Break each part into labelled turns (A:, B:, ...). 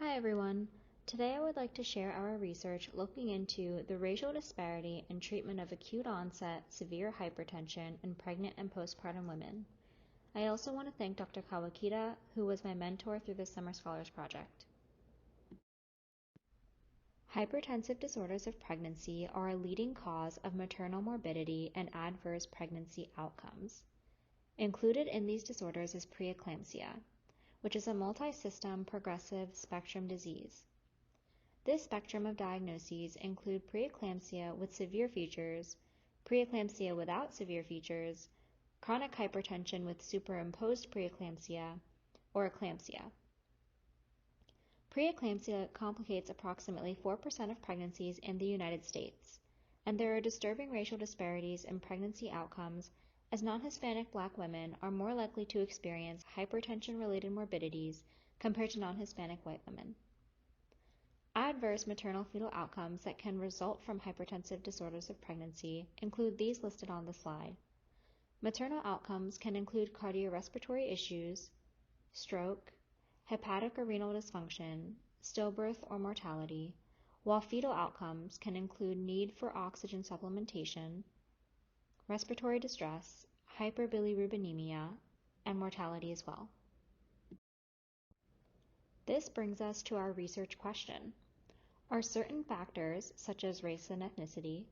A: Hi everyone. Today I would like to share our research looking into the racial disparity in treatment of acute onset severe hypertension in pregnant and postpartum women. I also want to thank Dr. Kawakita, who was my mentor through the Summer Scholars Project. Hypertensive disorders of pregnancy are a leading cause of maternal morbidity and adverse pregnancy outcomes. Included in these disorders is preeclampsia, which is a multi-system progressive spectrum disease. This spectrum of diagnoses include preeclampsia with severe features, preeclampsia without severe features, chronic hypertension with superimposed preeclampsia, or eclampsia. Preeclampsia complicates approximately 4% of pregnancies in the United States, and there are disturbing racial disparities in pregnancy outcomes as non-Hispanic Black women are more likely to experience hypertension-related morbidities compared to non-Hispanic white women. Adverse maternal-fetal outcomes that can result from hypertensive disorders of pregnancy include these listed on the slide. Maternal outcomes can include cardiorespiratory issues, stroke, hepatic or renal dysfunction, stillbirth or mortality, while fetal outcomes can include need for oxygen supplementation, respiratory distress, hyperbilirubinemia, and mortality as well. This brings us to our research question. Are certain factors, such as race and ethnicity,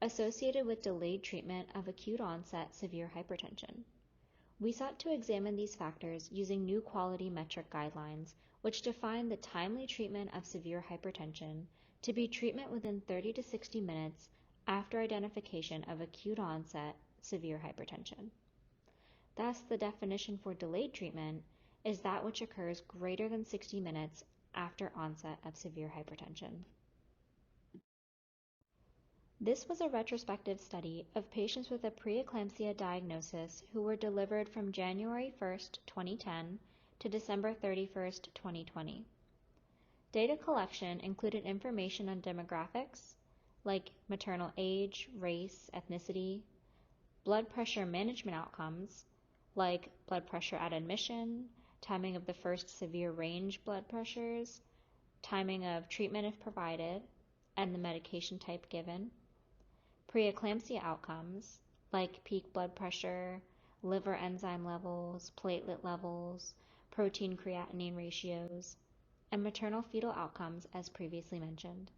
A: associated with delayed treatment of acute onset severe hypertension? We sought to examine these factors using new quality metric guidelines, which define the timely treatment of severe hypertension to be treatment within 30 to 60 minutes after identification of acute onset severe hypertension. Thus, the definition for delayed treatment is that which occurs greater than 60 minutes after onset of severe hypertension. This was a retrospective study of patients with a preeclampsia diagnosis who were delivered from January 1, 2010 to December 31, 2020. Data collection included information on demographics, like maternal age, race, ethnicity, blood pressure management outcomes, like blood pressure at admission, timing of the first severe range blood pressures, timing of treatment if provided, and the medication type given, preeclampsia outcomes, like peak blood pressure, liver enzyme levels, platelet levels, protein creatinine ratios, and maternal fetal outcomes as previously mentioned.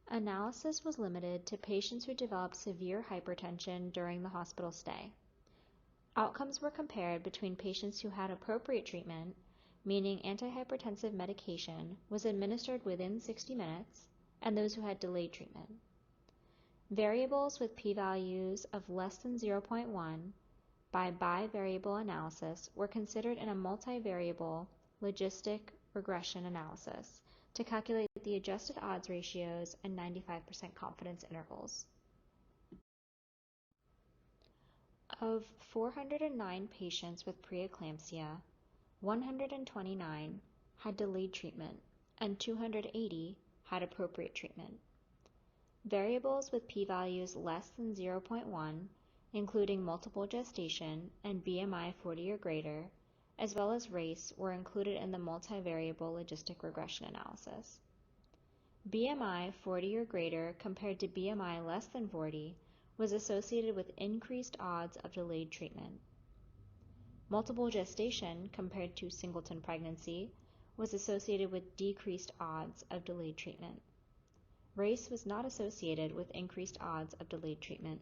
A: Analysis was limited to patients who developed severe hypertension during the hospital stay. Outcomes were compared between patients who had appropriate treatment, meaning antihypertensive medication was administered within 60 minutes, and those who had delayed treatment. Variables with p-values of less than 0.1 by bivariable analysis were considered in a multivariable logistic regression analysis to calculate the adjusted odds ratios and 95% confidence intervals. Of 409 patients with preeclampsia, 129 had delayed treatment and 280 had appropriate treatment. Variables with p-values less than 0.1, including multiple gestation and BMI 40 or greater, as well as race, were included in the multivariable logistic regression analysis. BMI 40 or greater compared to BMI less than 40 was associated with increased odds of delayed treatment. Multiple gestation compared to singleton pregnancy was associated with decreased odds of delayed treatment. Race was not associated with increased odds of delayed treatment.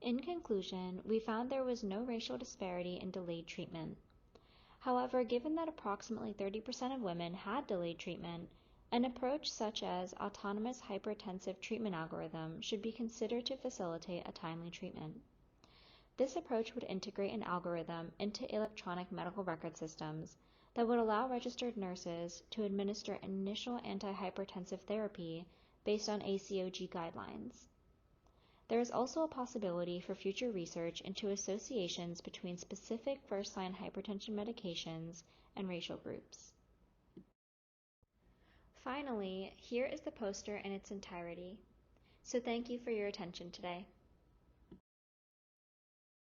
A: In conclusion, we found there was no racial disparity in delayed treatment. However, given that approximately 30% of women had delayed treatment, an approach such as autonomous hypertensive treatment algorithm should be considered to facilitate a timely treatment. This approach would integrate an algorithm into electronic medical record systems that would allow registered nurses to administer initial antihypertensive therapy based on ACOG guidelines. There is also a possibility for future research into associations between specific first-line hypertension medications and racial groups. Finally, here is the poster in its entirety. So thank you for your attention today.